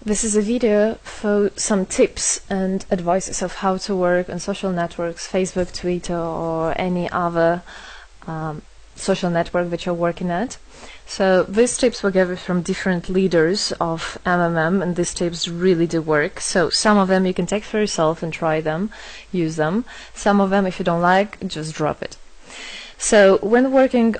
This is a video for some tips and advices of how to work on social networks, Facebook, Twitter, or any other social network that you're working at. So these tips were gathered from different leaders of MMM, and these tips really do work. So some of them you can take for yourself and try them, use them. Some of them, if you don't like, just drop it. So when working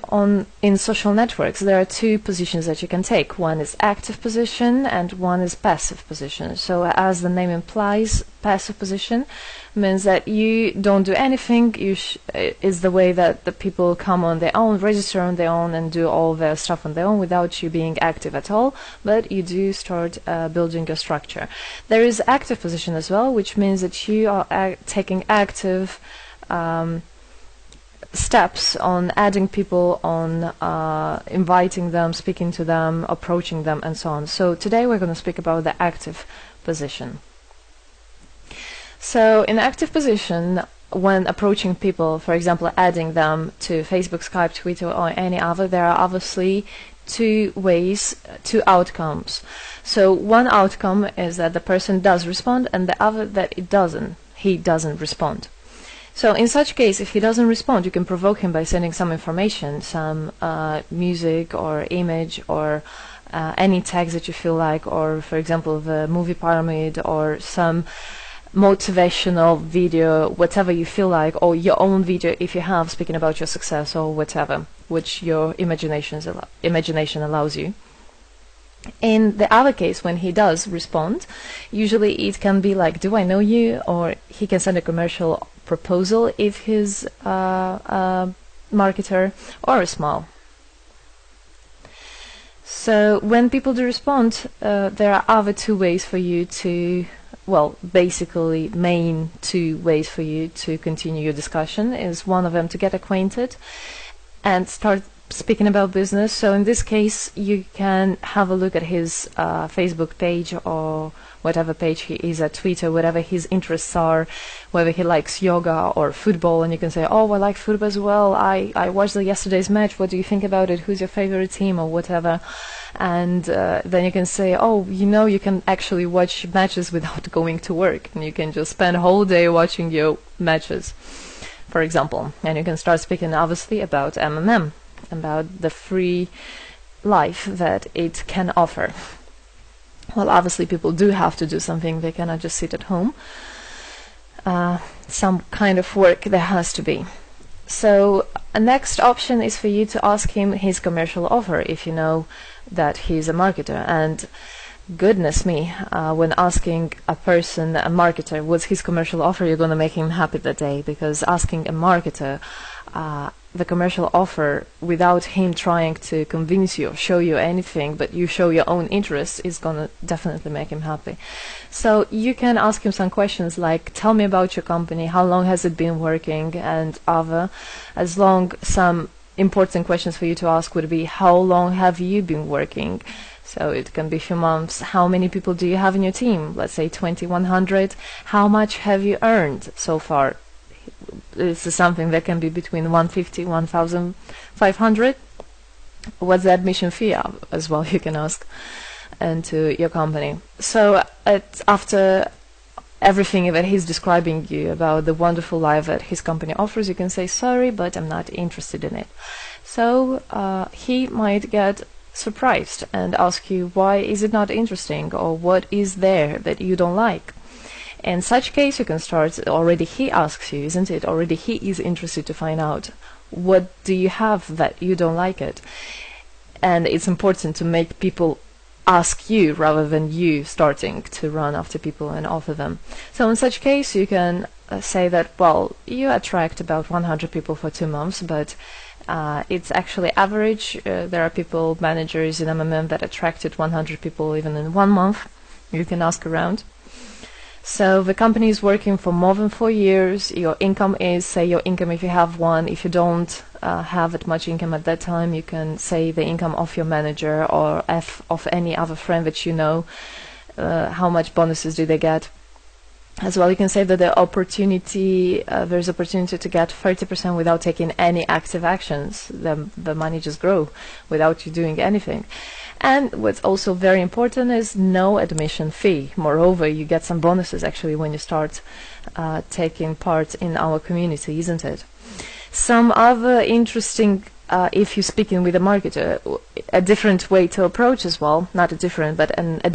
in social networks, there are two positions that you can take. One is active position and one is passive position. So as the name implies, passive position means that you don't do anything. Is the way that the people come on their own, register on their own, and do all their stuff on their own without you being active at all, but you do start building your structure. There is active position as well, which means that you are taking active steps on adding people, on inviting them, speaking to them, approaching them, and so on. So today we're going to speak about the active position. So in active position, when approaching people, for example, adding them to Facebook, Skype, Twitter, or any other, there are obviously two ways, two outcomes. So one outcome is that the person does respond, and the other that he doesn't respond. So in such case, if he doesn't respond, you can provoke him by sending some information, some music or image or any text that you feel like, or for example the movie pyramid or some motivational video, whatever you feel like, or your own video if you have, speaking about your success or whatever, which your imagination allows you. In the other case, when he does respond, usually it can be like, do I know you? Or he can send a commercial proposal if he's a marketer, or a smile. So when people do respond, there are other two ways for you to, well, basically main two ways for you to continue your discussion. Is one of them to get acquainted and start speaking about business. So in this case, you can have a look at his Facebook page or whatever page he is at, Twitter, whatever his interests are, whether he likes yoga or football, and you can say, oh, I like football as well, I watched yesterday's match, what do you think about it, who's your favorite team, or whatever. And then you can say, oh, you can actually watch matches without going to work, and you can just spend a whole day watching your matches, for example. And you can start speaking obviously about MMM, about the free life that it can offer. Well, obviously people do have to do something, they cannot just sit at home. Some kind of work there has to be. So a next option is for you to ask him his commercial offer if you know that he's a marketer. And goodness me, when asking a person, a marketer, what's his commercial offer, you're going to make him happy that day, because asking a marketer the commercial offer without him trying to convince you or show you anything, but you show your own interest, is going to definitely make him happy. So you can ask him some questions like, tell me about your company, how long has it been working, and other. As long some important questions for you to ask would be, how long have you been working? So it can be a few months. How many people do you have in your team? Let's say 2,100. How much have you earned so far? This is something that can be between 150, 1,500. What's the admission fee as well, you can ask, into your company. So after everything that he's describing you about the wonderful life that his company offers, you can say, sorry, but I'm not interested in it. So he might get surprised and ask you, why is it not interesting, or what is there that you don't like? In such case, you can start, already he asks you, isn't it? Already he is interested to find out, what do you have that you don't like it? And it's important to make people ask you rather than you starting to run after people and offer them. So in such case, you can say that, well, you attract about 100 people for 2 months, but it's actually average. There are people, managers in MMM, that attracted 100 people even in 1 month. You can ask around. So the company is working for more than 4 years. Your income is, say your income if you have one. If you don't have that much income at that time, you can say the income of your manager or of any other friend that you know. How much bonuses do they get? As well, you can say that there's opportunity to get 30% without taking any active actions. The money just grow without you doing anything. And what's also very important is no admission fee. Moreover, you get some bonuses actually when you start taking part in our community, isn't it? Some other interesting, if you're speaking with a marketer, a different way to approach as well, not a different, but a